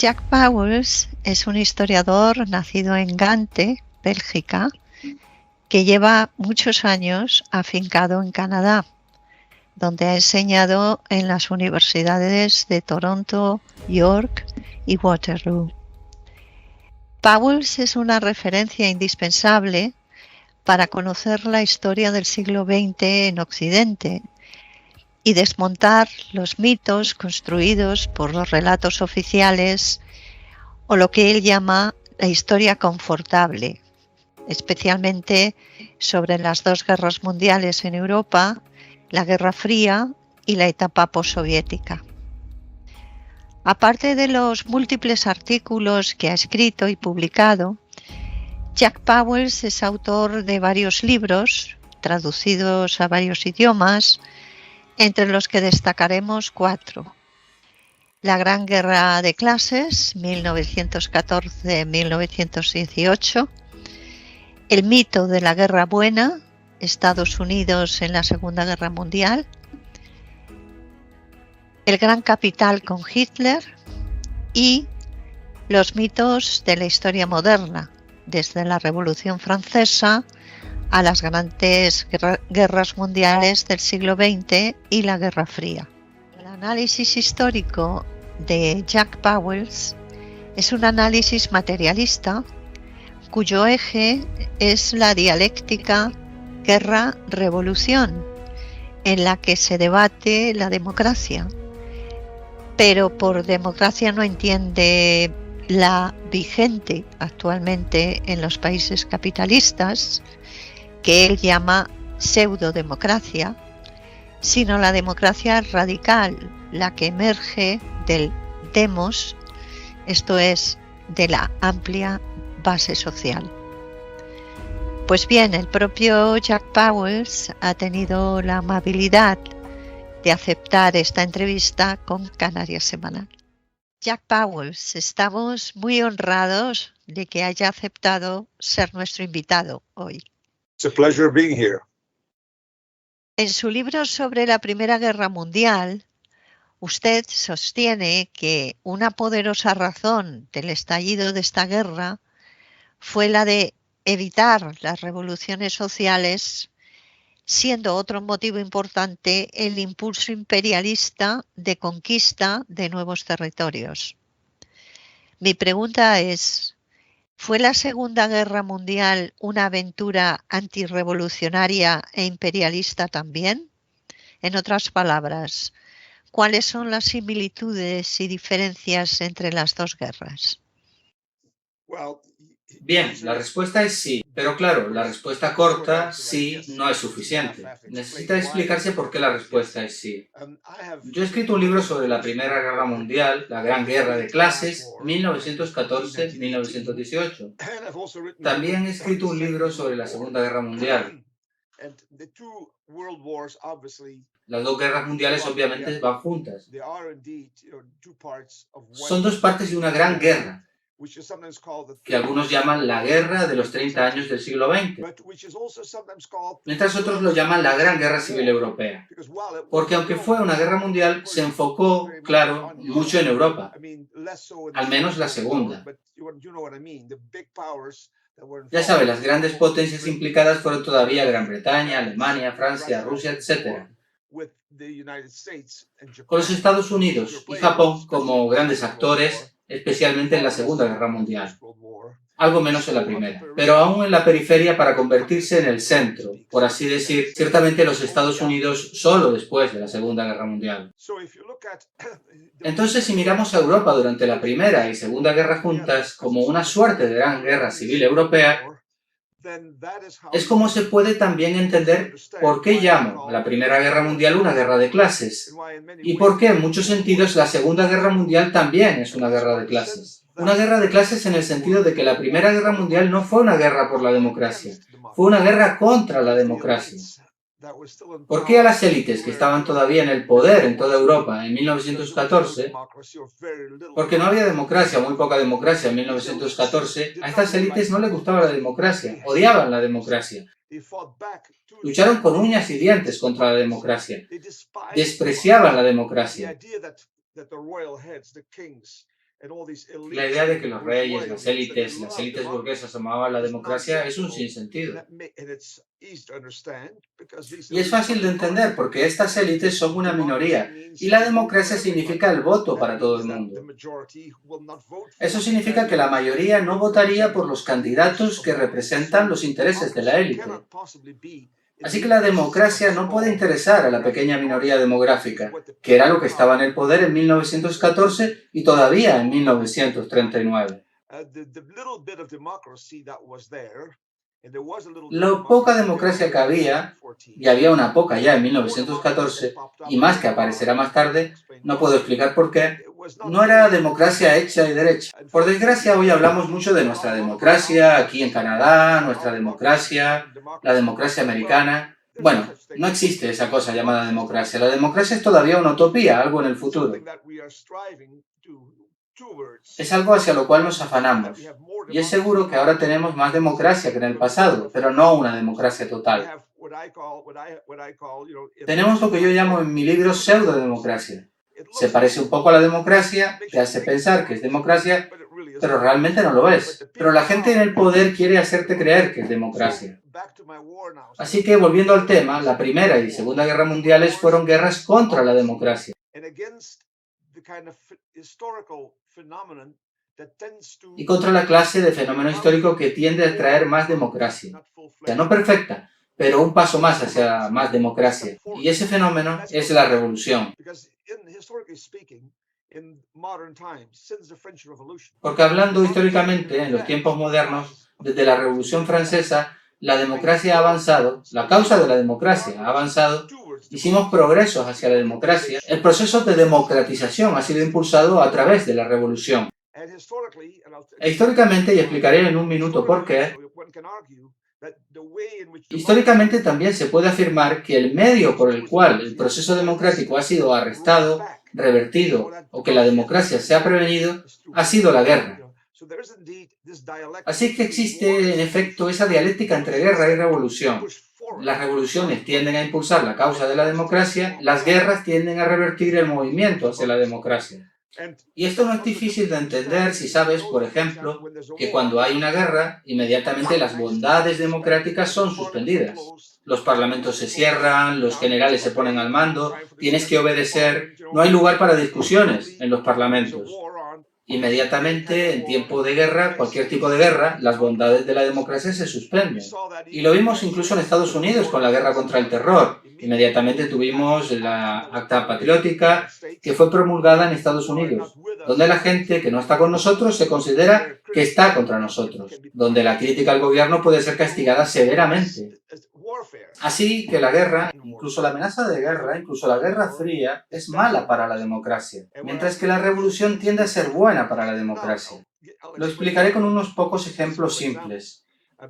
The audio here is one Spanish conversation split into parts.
Jack Pauwels es un historiador nacido en Gante, Bélgica, que lleva muchos años afincado en Canadá, donde ha enseñado en las universidades de Toronto, York y Waterloo. Pauwels es una referencia indispensable para conocer la historia del siglo XX en Occidente y desmontar los mitos construidos por los relatos oficiales o lo que él llama la historia confortable, especialmente sobre las dos guerras mundiales en Europa, la Guerra Fría y la etapa postsoviética. Aparte de los múltiples artículos que ha escrito y publicado, Jack Pauwels es autor de varios libros traducidos a varios idiomas, entre los que destacaremos 4. La Gran Guerra de Clases, 1914-1918, El mito de la Guerra Buena, Estados Unidos en la Segunda Guerra Mundial, El Gran Capital con Hitler y Los mitos de la historia moderna, desde la Revolución Francesa a las grandes guerras mundiales del siglo XX y la Guerra Fría. El análisis histórico de Jack Pauwels es un análisis materialista cuyo eje es la dialéctica guerra-revolución, en la que se debate la democracia, pero por democracia no entiende la vigente actualmente en los países capitalistas, que él llama pseudodemocracia, sino la democracia radical, la que emerge del demos, esto es, de la amplia base social. Pues bien, el propio Jack Pauwels ha tenido la amabilidad de aceptar esta entrevista con Canarias Semanal. Jack Pauwels, estamos muy honrados de que haya aceptado ser nuestro invitado hoy. It's a pleasure being here. En su libro sobre la Primera Guerra Mundial, usted sostiene que una poderosa razón del estallido de esta guerra fue la de evitar las revoluciones sociales, siendo otro motivo importante el impulso imperialista de conquista de nuevos territorios. Mi pregunta es, ¿fue la Segunda Guerra Mundial una aventura antirrevolucionaria e imperialista también? En otras palabras, ¿cuáles son las similitudes y diferencias entre las dos guerras? Bien, la respuesta es sí, pero claro, la respuesta corta, sí, no es suficiente. Necesita explicarse por qué la respuesta es sí. Yo he escrito un libro sobre la Primera Guerra Mundial, la Gran Guerra de Clases, 1914-1918. También he escrito un libro sobre la Segunda Guerra Mundial. Las dos guerras mundiales obviamente van juntas. Son dos partes de una gran guerra, que algunos llaman la guerra de los 30 años del siglo XX, mientras otros lo llaman la Gran Guerra Civil Europea, porque aunque fue una guerra mundial, se enfocó, claro, mucho en Europa, al menos la segunda. Ya sabe, las grandes potencias implicadas fueron todavía Gran Bretaña, Alemania, Francia, Rusia, etc., con los Estados Unidos y Japón como grandes actores, especialmente en la Segunda Guerra Mundial, algo menos en la primera, pero aún en la periferia para convertirse en el centro, por así decir, ciertamente los Estados Unidos solo después de la Segunda Guerra Mundial. Entonces, si miramos a Europa durante la Primera y Segunda Guerra juntas como una suerte de gran guerra civil europea, es como se puede también entender por qué llamo a la Primera Guerra Mundial una guerra de clases, y por qué en muchos sentidos la Segunda Guerra Mundial también es una guerra de clases. Una guerra de clases en el sentido de que la Primera Guerra Mundial no fue una guerra por la democracia, fue una guerra contra la democracia. ¿Por qué a las élites que estaban todavía en el poder en toda Europa en 1914? Porque no había democracia, muy poca democracia en 1914, a estas élites no les gustaba la democracia, odiaban la democracia. Lucharon con uñas y dientes contra la democracia, despreciaban la democracia. La idea de que los reyes, las élites burguesas amaban la democracia es un sinsentido. Y es fácil de entender porque estas élites son una minoría y la democracia significa el voto para todo el mundo. Eso significa que la mayoría no votaría por los candidatos que representan los intereses de la élite. Así que la democracia no puede interesar a la pequeña minoría demográfica, que era lo que estaba en el poder en 1914 y todavía en 1939. Lo poca democracia que había, y había una poca ya en 1914, y más que aparecerá más tarde, no puedo explicar por qué, no era democracia hecha y derecha. Por desgracia, hoy hablamos mucho de nuestra democracia, aquí en Canadá, nuestra democracia, la democracia americana. Bueno, no existe esa cosa llamada democracia. La democracia es todavía una utopía, algo en el futuro. Es algo hacia lo cual nos afanamos. Y es seguro que ahora tenemos más democracia que en el pasado, pero no una democracia total. Tenemos lo que yo llamo en mi libro pseudodemocracia. Se parece un poco a la democracia, te hace pensar que es democracia, pero realmente no lo es. Pero la gente en el poder quiere hacerte creer que es democracia. Así que, volviendo al tema, la Primera y Segunda Guerra Mundiales fueron guerras contra la democracia. Y contra la clase de fenómeno histórico que tiende a traer más democracia. Ya no perfecta, pero un paso más hacia más democracia. Y ese fenómeno es la revolución. Porque hablando históricamente, en los tiempos modernos, desde la Revolución Francesa, la democracia ha avanzado, la causa de la democracia ha avanzado, hicimos progresos hacia la democracia. El proceso de democratización ha sido impulsado a través de la revolución. E históricamente, y explicaré en un minuto por qué, históricamente también se puede afirmar que el medio por el cual el proceso democrático ha sido arrestado, revertido o que la democracia se ha prevenido ha sido la guerra. Así que existe en efecto esa dialéctica entre guerra y revolución. Las revoluciones tienden a impulsar la causa de la democracia, las guerras tienden a revertir el movimiento hacia la democracia. Y esto no es difícil de entender si sabes, por ejemplo, que cuando hay una guerra, inmediatamente las bondades democráticas son suspendidas. Los parlamentos se cierran, los generales se ponen al mando, tienes que obedecer, no hay lugar para discusiones en los parlamentos. Inmediatamente, en tiempo de guerra, cualquier tipo de guerra, las bondades de la democracia se suspenden. Y lo vimos incluso en Estados Unidos con la guerra contra el terror. Inmediatamente tuvimos la Acta Patriótica que fue promulgada en Estados Unidos, donde la gente que no está con nosotros se considera que está contra nosotros, donde la crítica al gobierno puede ser castigada severamente. Así que la guerra, incluso la amenaza de guerra, incluso la Guerra Fría, es mala para la democracia, mientras que la revolución tiende a ser buena para la democracia. Lo explicaré con unos pocos ejemplos simples.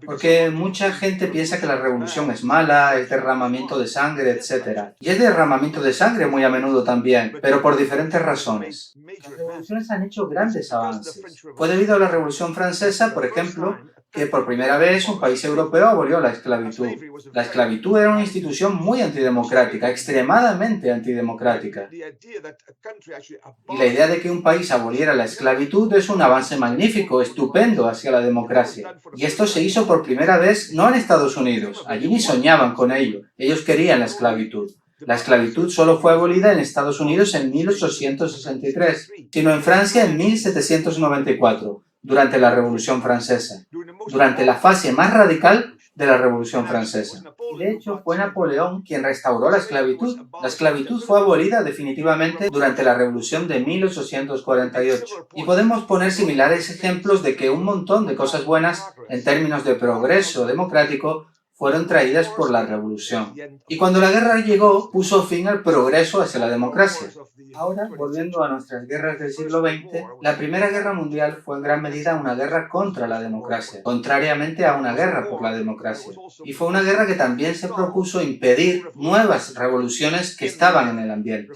Porque mucha gente piensa que la revolución es mala, es derramamiento de sangre, etc. Y es derramamiento de sangre muy a menudo también, pero por diferentes razones. Las revoluciones han hecho grandes avances. Fue debido a la Revolución Francesa, por ejemplo, que por primera vez un país europeo abolió la esclavitud. La esclavitud era una institución muy antidemocrática, extremadamente antidemocrática. Y la idea de que un país aboliera la esclavitud es un avance magnífico, estupendo hacia la democracia. Y esto se hizo por primera vez no en Estados Unidos, allí ni soñaban con ello, ellos querían la esclavitud. La esclavitud solo fue abolida en Estados Unidos en 1863, sino en Francia en 1794, durante la Revolución Francesa, durante la fase más radical de la Revolución Francesa. Y de hecho fue Napoleón quien restauró la esclavitud. La esclavitud fue abolida definitivamente durante la Revolución de 1848. Y podemos poner similares ejemplos de que un montón de cosas buenas en términos de progreso democrático fueron traídas por la revolución. Y cuando la guerra llegó, puso fin al progreso hacia la democracia. Ahora, volviendo a nuestras guerras del siglo XX, la Primera Guerra Mundial fue en gran medida una guerra contra la democracia, contrariamente a una guerra por la democracia. Y fue una guerra que también se propuso impedir nuevas revoluciones que estaban en el ambiente.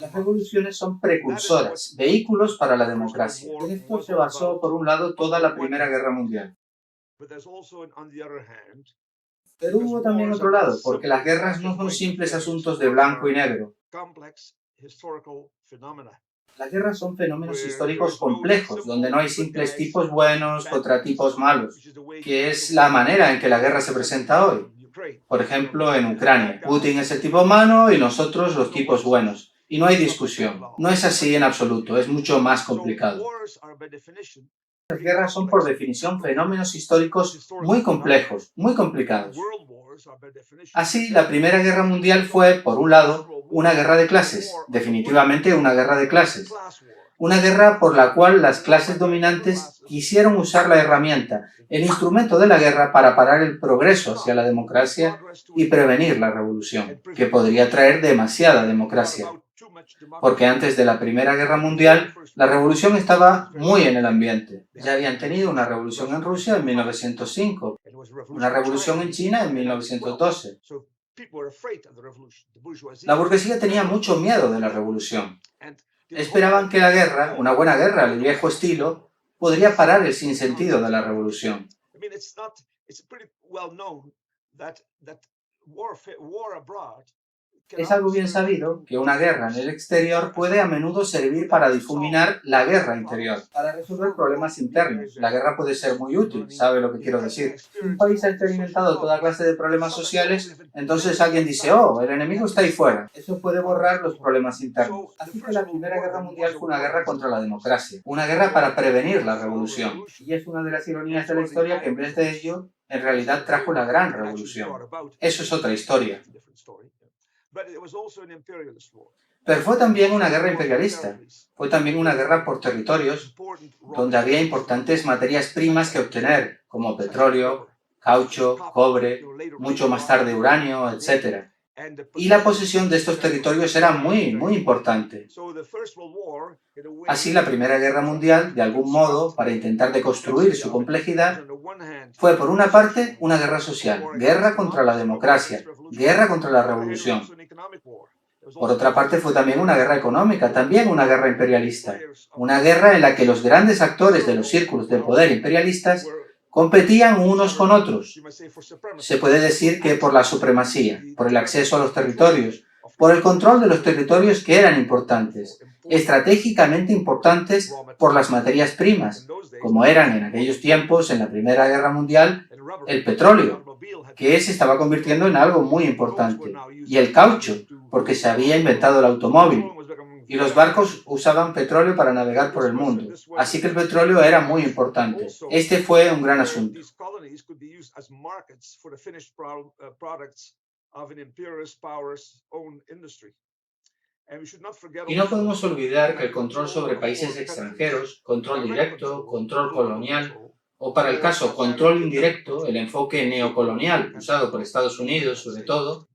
Las revoluciones son precursoras, vehículos para la democracia. En esto se basó, por un lado, toda la Primera Guerra Mundial. Pero hubo también otro lado, porque las guerras no son simples asuntos de blanco y negro. Las guerras son fenómenos históricos complejos, donde no hay simples tipos buenos contra tipos malos, que es la manera en que la guerra se presenta hoy. Por ejemplo, en Ucrania, Putin es el tipo malo y nosotros los tipos buenos. Y no hay discusión. No es así en absoluto, es mucho más complicado. Las guerras son por definición fenómenos históricos muy complejos, muy complicados. Así, la Primera Guerra Mundial fue, por un lado, una guerra de clases, definitivamente una guerra de clases. Una guerra por la cual las clases dominantes quisieron usar la herramienta, el instrumento de la guerra para parar el progreso hacia la democracia y prevenir la revolución, que podría traer demasiada democracia. Porque antes de la Primera Guerra Mundial, la revolución estaba muy en el ambiente. Ya habían tenido una revolución en Rusia en 1905, una revolución en China en 1912. La burguesía tenía mucho miedo de la revolución. Esperaban que la guerra, una buena guerra al viejo estilo, podría parar el sinsentido de la revolución. Es algo bien sabido que una guerra en el exterior puede a menudo servir para difuminar la guerra interior, para resolver problemas internos. La guerra puede ser muy útil, ¿sabe lo que quiero decir? Si un país ha experimentado toda clase de problemas sociales, entonces alguien dice, oh, el enemigo está ahí fuera. Eso puede borrar los problemas internos. Así que la Primera Guerra Mundial fue una guerra contra la democracia, una guerra para prevenir la revolución. Y es una de las ironías de la historia que en vez de ello, en realidad trajo la gran revolución. Eso es otra historia. Pero fue también una guerra imperialista, fue también una guerra por territorios donde había importantes materias primas que obtener, como petróleo, caucho, cobre, mucho más tarde uranio, etc. Y la posesión de estos territorios era muy, muy importante. Así, la Primera Guerra Mundial, de algún modo, para intentar deconstruir su complejidad, fue por una parte una guerra social, guerra contra la democracia, guerra contra la revolución. Por otra parte fue también una guerra económica, también una guerra imperialista, una guerra en la que los grandes actores de los círculos de poder imperialistas competían unos con otros. Se puede decir que por la supremacía, por el acceso a los territorios, por el control de los territorios que eran importantes, estratégicamente importantes por las materias primas, como eran en aquellos tiempos, en la Primera Guerra Mundial, el petróleo, que se estaba convirtiendo en algo muy importante, y el caucho, porque se había inventado el automóvil, y los barcos usaban petróleo para navegar por el mundo, así que el petróleo era muy importante. Este fue un gran asunto. Y no podemos olvidar que el control sobre países extranjeros, control directo, control colonial, o para el caso control indirecto, el enfoque neocolonial usado por Estados Unidos sobre todo,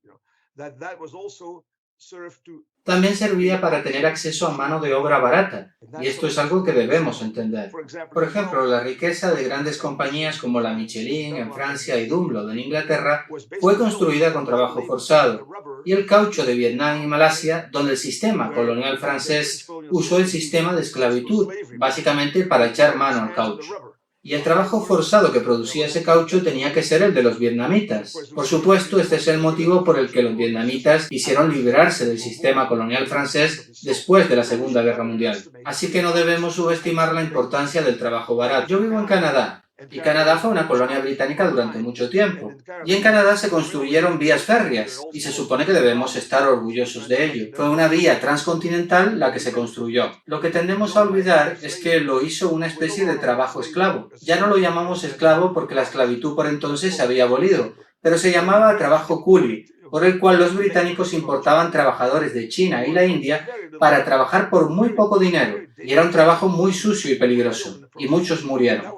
también servía para tener acceso a mano de obra barata, y esto es algo que debemos entender. Por ejemplo, la riqueza de grandes compañías como la Michelin en Francia y Dunlop en Inglaterra fue construida con trabajo forzado, y el caucho de Vietnam y Malasia, donde el sistema colonial francés usó el sistema de esclavitud, básicamente para echar mano al caucho. Y el trabajo forzado que producía ese caucho tenía que ser el de los vietnamitas. Por supuesto, este es el motivo por el que los vietnamitas quisieron librarse del sistema colonial francés después de la Segunda Guerra Mundial. Así que no debemos subestimar la importancia del trabajo barato. Yo vivo en Canadá, y Canadá fue una colonia británica durante mucho tiempo. Y en Canadá se construyeron vías férreas, y se supone que debemos estar orgullosos de ello. Fue una vía transcontinental la que se construyó. Lo que tendemos a olvidar es que lo hizo una especie de trabajo esclavo. Ya no lo llamamos esclavo porque la esclavitud por entonces se había abolido, pero se llamaba trabajo coolie, por el cual los británicos importaban trabajadores de China y la India para trabajar por muy poco dinero, y era un trabajo muy sucio y peligroso, y muchos murieron.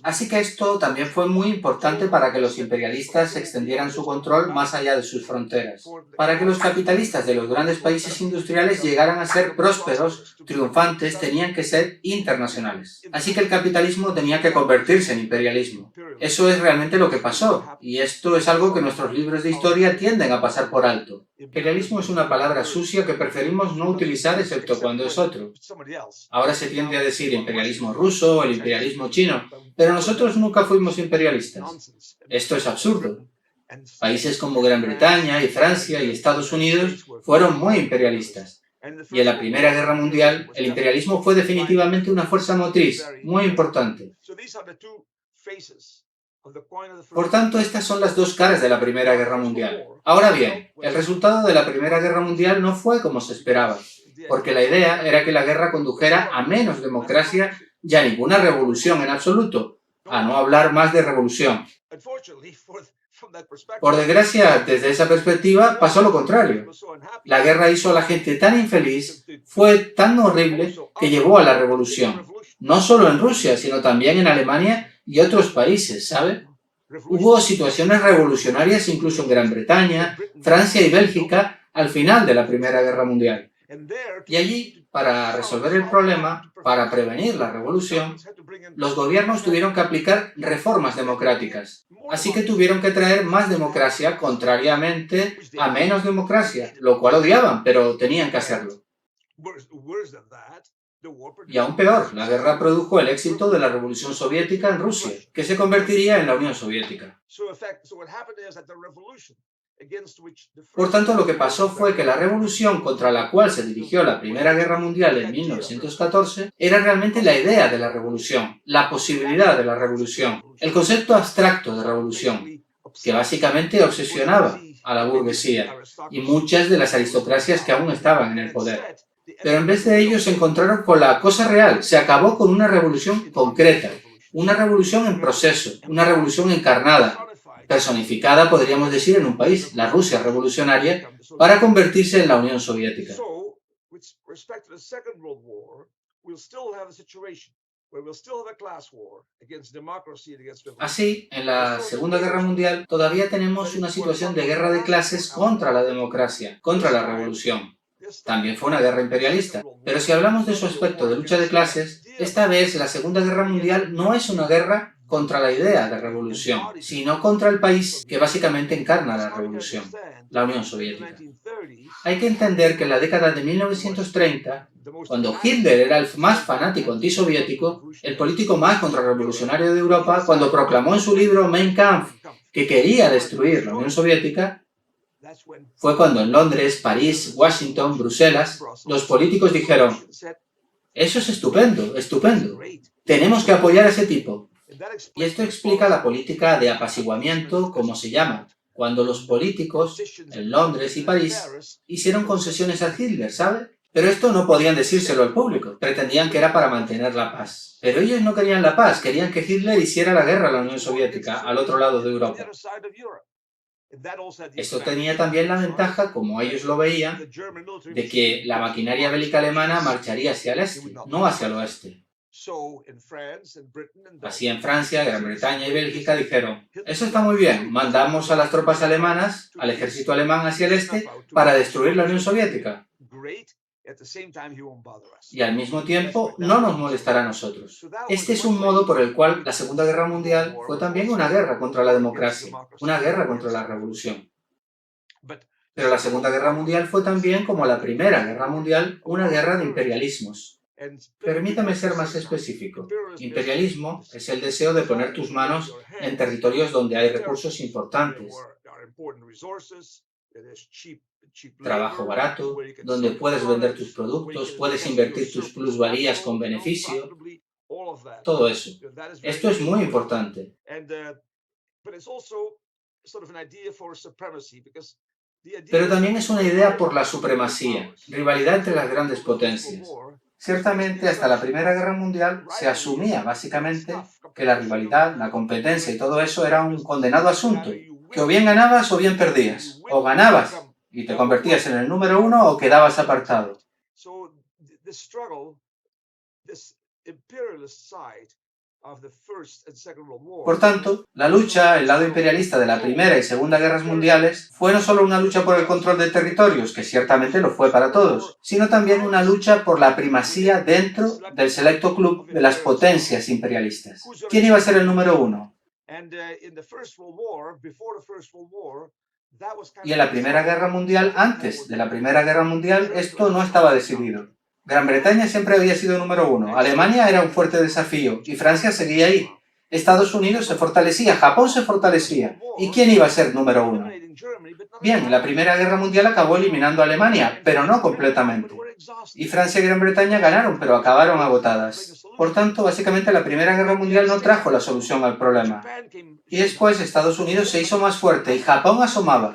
Así que esto también fue muy importante para que los imperialistas extendieran su control más allá de sus fronteras, para que los capitalistas de los grandes países industriales llegaran a ser prósperos, triunfantes, tenían que ser internacionales. Así que el capitalismo tenía que convertirse en imperialismo. Eso es realmente lo que pasó, y esto es algo que nuestros libros de historia tienden a pasar por alto. Imperialismo es una palabra sucia que preferimos no utilizar excepto cuando es otro. Ahora se tiende a decir imperialismo ruso o el imperialismo chino, pero nosotros nunca fuimos imperialistas. Esto es absurdo. Países como Gran Bretaña y Francia y Estados Unidos fueron muy imperialistas. Y en la Primera Guerra Mundial, el imperialismo fue definitivamente una fuerza motriz muy importante. Por tanto, estas son las dos caras de la Primera Guerra Mundial. Ahora bien, el resultado de la Primera Guerra Mundial no fue como se esperaba, porque la idea era que la guerra condujera a menos democracia y a ninguna revolución en absoluto, a no hablar más de revolución. Por desgracia, desde esa perspectiva, pasó lo contrario. La guerra hizo a la gente tan infeliz, fue tan horrible, que llevó a la revolución. No solo en Rusia, sino también en Alemania y otros países, ¿sabe? Hubo situaciones revolucionarias incluso en Gran Bretaña, Francia y Bélgica al final de la Primera Guerra Mundial. Y allí, para resolver el problema, para prevenir la revolución, los gobiernos tuvieron que aplicar reformas democráticas. Así que tuvieron que traer más democracia, contrariamente a menos democracia, lo cual odiaban, pero tenían que hacerlo. Y aún peor, la guerra produjo el éxito de la Revolución Soviética en Rusia, que se convertiría en la Unión Soviética. Por tanto, lo que pasó fue que la revolución contra la cual se dirigió la Primera Guerra Mundial en 1914 era realmente la idea de la revolución, la posibilidad de la revolución, el concepto abstracto de revolución, que básicamente obsesionaba a la burguesía y muchas de las aristocracias que aún estaban en el poder. Pero en vez de ello se encontraron con la cosa real, se acabó con una revolución concreta, una revolución en proceso, una revolución encarnada, personificada, podríamos decir, en un país, la Rusia revolucionaria, para convertirse en la Unión Soviética. Así, en la Segunda Guerra Mundial todavía tenemos una situación de guerra de clases contra la democracia, contra la revolución. También fue una guerra imperialista, pero si hablamos de su aspecto de lucha de clases, esta vez la Segunda Guerra Mundial no es una guerra contra la idea de revolución, sino contra el país que básicamente encarna la revolución, la Unión Soviética. Hay que entender que en la década de 1930, cuando Hitler era el más fanático antisoviético, el político más contrarrevolucionario de Europa, cuando proclamó en su libro Mein Kampf que quería destruir la Unión Soviética, fue cuando en Londres, París, Washington, Bruselas, los políticos dijeron: eso es estupendo, estupendo, tenemos que apoyar a ese tipo. Y esto explica la política de apaciguamiento, como se llama, cuando los políticos en Londres y París hicieron concesiones a Hitler, ¿sabe? Pero esto no podían decírselo al público, pretendían que era para mantener la paz. Pero ellos no querían la paz, querían que Hitler hiciera la guerra a la Unión Soviética, al otro lado de Europa. Esto tenía también la ventaja, como ellos lo veían, de que la maquinaria bélica alemana marcharía hacia el este, no hacia el oeste. Así en Francia, Gran Bretaña y Bélgica dijeron: eso está muy bien, mandamos a las tropas alemanas, al ejército alemán hacia el este, para destruir la Unión Soviética. Y al mismo tiempo no nos molestará a nosotros. Este es un modo por el cual la Segunda Guerra Mundial fue también una guerra contra la democracia, una guerra contra la revolución. Pero la Segunda Guerra Mundial fue también, como la Primera Guerra Mundial, una guerra de imperialismos. Permítame ser más específico. Imperialismo es el deseo de poner tus manos en territorios donde hay recursos importantes, trabajo barato, donde puedes vender tus productos, puedes invertir tus plusvalías con beneficio, todo eso. Esto es muy importante. Pero también es una idea por la supremacía, rivalidad entre las grandes potencias. Ciertamente, hasta la Primera Guerra Mundial se asumía básicamente que la rivalidad, la competencia y todo eso era un condenado asunto, que o bien ganabas o bien perdías, o ganabas y te convertías en el número uno o quedabas apartado. Por tanto, la lucha, el lado imperialista de la Primera y Segunda Guerras Mundiales, fue no solo una lucha por el control de territorios, que ciertamente lo fue para todos, sino también una lucha por la primacía dentro del selecto club de las potencias imperialistas. ¿Quién iba a ser el número uno? Y en la Primera Guerra Mundial, antes de la Primera Guerra Mundial, esto no estaba decidido. Gran Bretaña siempre había sido número uno, Alemania era un fuerte desafío y Francia seguía ahí. Estados Unidos se fortalecía, Japón se fortalecía. ¿Y quién iba a ser número uno? Bien, la Primera Guerra Mundial acabó eliminando a Alemania, pero no completamente. Y Francia y Gran Bretaña ganaron, pero acabaron agotadas. Por tanto, básicamente la Primera Guerra Mundial no trajo la solución al problema. Y después Estados Unidos se hizo más fuerte y Japón asomaba.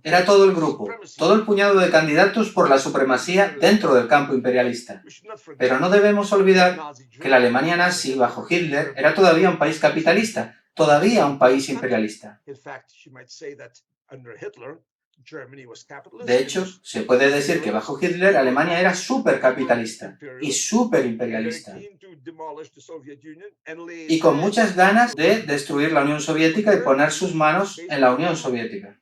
Era todo el grupo, todo el puñado de candidatos por la supremacía dentro del campo imperialista. Pero no debemos olvidar que la Alemania nazi, bajo Hitler, era todavía un país capitalista, todavía un país imperialista. De hecho, se puede decir que bajo Hitler Alemania era supercapitalista y superimperialista. Y con muchas ganas de destruir la Unión Soviética y poner sus manos en la Unión Soviética.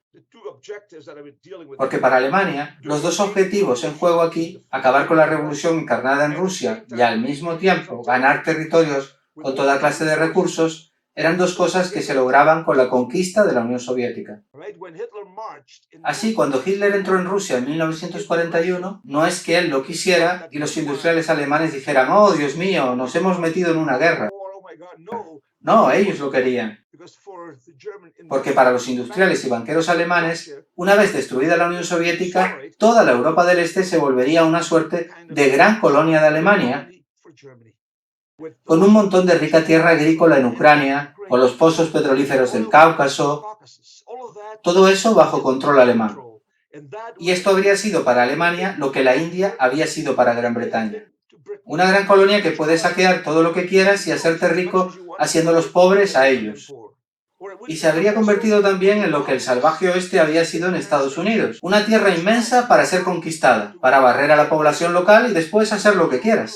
Porque para Alemania, los dos objetivos en juego aquí, acabar con la revolución encarnada en Rusia y al mismo tiempo ganar territorios con toda clase de recursos, eran dos cosas que se lograban con la conquista de la Unión Soviética. Así, cuando Hitler entró en Rusia en 1941, no es que él lo quisiera y los industriales alemanes dijeran, oh, Dios mío, nos hemos metido en una guerra. No, ellos lo querían. Porque para los industriales y banqueros alemanes, una vez destruida la Unión Soviética, toda la Europa del Este se volvería una suerte de gran colonia de Alemania, con un montón de rica tierra agrícola en Ucrania, con los pozos petrolíferos del Cáucaso, todo eso bajo control alemán. Y esto habría sido para Alemania lo que la India había sido para Gran Bretaña. Una gran colonia que puede saquear todo lo que quieras y hacerte rico haciéndolos pobres a ellos. Y se habría convertido también en lo que el salvaje oeste había sido en Estados Unidos. Una tierra inmensa para ser conquistada, para barrer a la población local y después hacer lo que quieras.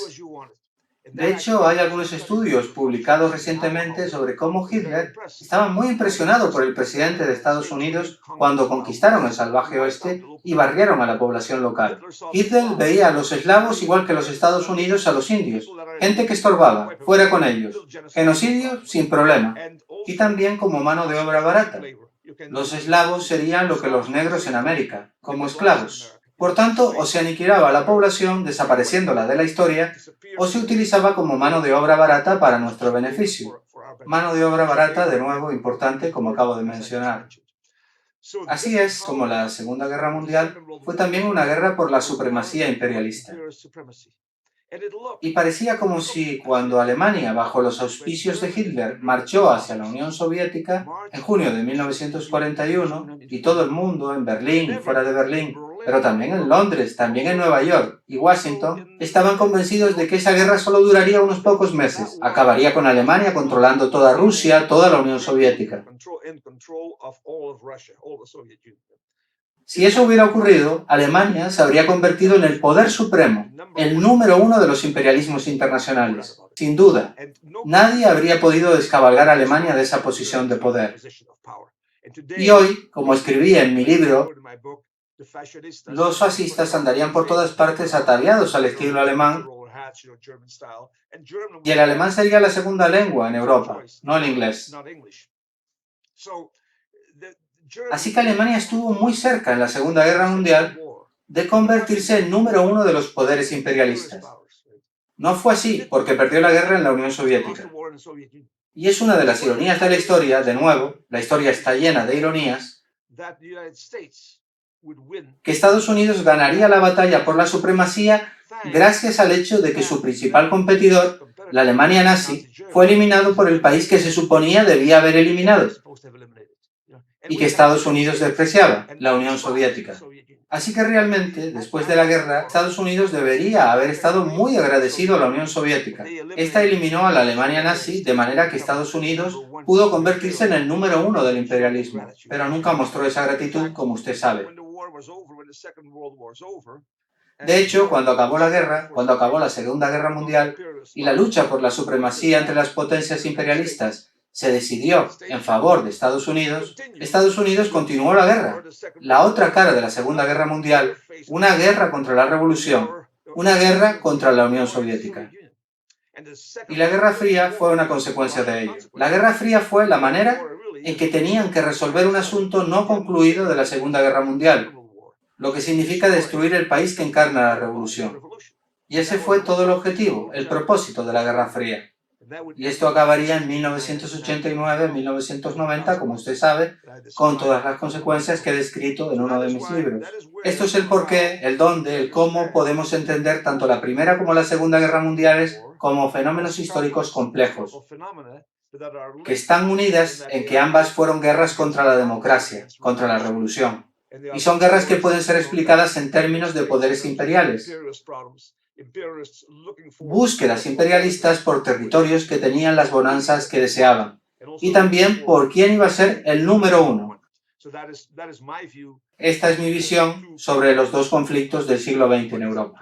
De hecho, hay algunos estudios publicados recientemente sobre cómo Hitler estaba muy impresionado por el presidente de Estados Unidos cuando conquistaron el salvaje oeste y barrieron a la población local. Hitler veía a los eslavos igual que los Estados Unidos a los indios, gente que estorbaba, fuera con ellos, genocidio sin problema, y también como mano de obra barata. Los eslavos serían lo que los negros en América, como esclavos. Por tanto, o se aniquilaba a la población desapareciéndola de la historia, o se utilizaba como mano de obra barata para nuestro beneficio. Mano de obra barata, de nuevo, importante, como acabo de mencionar. Así es como la Segunda Guerra Mundial fue también una guerra por la supremacía imperialista. Y parecía como si, cuando Alemania, bajo los auspicios de Hitler, marchó hacia la Unión Soviética en junio de 1941, y todo el mundo, en Berlín y fuera de Berlín, pero también en Londres, también en Nueva York y Washington, estaban convencidos de que esa guerra solo duraría unos pocos meses. Acabaría con Alemania controlando toda Rusia, toda la Unión Soviética. Si eso hubiera ocurrido, Alemania se habría convertido en el poder supremo, el número uno de los imperialismos internacionales. Sin duda, nadie habría podido descabalgar a Alemania de esa posición de poder. Y hoy, como escribí en mi libro, los fascistas andarían por todas partes ataviados al estilo alemán, y el alemán sería la segunda lengua en Europa, no el inglés. Así que Alemania estuvo muy cerca en la Segunda Guerra Mundial de convertirse en número uno de los poderes imperialistas. No fue así, porque perdió la guerra en la Unión Soviética. Y es una de las ironías de la historia, de nuevo, la historia está llena de ironías, que Estados Unidos ganaría la batalla por la supremacía gracias al hecho de que su principal competidor, la Alemania nazi, fue eliminado por el país que se suponía debía haber eliminado y que Estados Unidos despreciaba, la Unión Soviética. Así que realmente, después de la guerra, Estados Unidos debería haber estado muy agradecido a la Unión Soviética. Esta eliminó a la Alemania nazi de manera que Estados Unidos pudo convertirse en el número uno del imperialismo, pero nunca mostró esa gratitud, como usted sabe. De hecho, cuando acabó la guerra, cuando acabó la Segunda Guerra Mundial y la lucha por la supremacía entre las potencias imperialistas se decidió en favor de Estados Unidos continuó la guerra, la otra cara de la Segunda Guerra Mundial, una guerra contra la revolución, una guerra contra la Unión Soviética. Y la Guerra Fría fue una consecuencia de ello. La Guerra Fría fue la manera en que tenían que resolver un asunto no concluido de la Segunda Guerra Mundial, lo que significa destruir el país que encarna la revolución. Y ese fue todo el objetivo, el propósito de la Guerra Fría. Y esto acabaría en 1989-1990, como usted sabe, con todas las consecuencias que he descrito en uno de mis libros. Esto es el porqué, el dónde, el cómo podemos entender tanto la Primera como la Segunda Guerra Mundiales como fenómenos históricos complejos, que están unidas en que ambas fueron guerras contra la democracia, contra la revolución. Y son guerras que pueden ser explicadas en términos de poderes imperiales. Búsquedas imperialistas por territorios que tenían las bonanzas que deseaban. Y también por quién iba a ser el número uno. Esta es mi visión sobre los dos conflictos del siglo XX en Europa.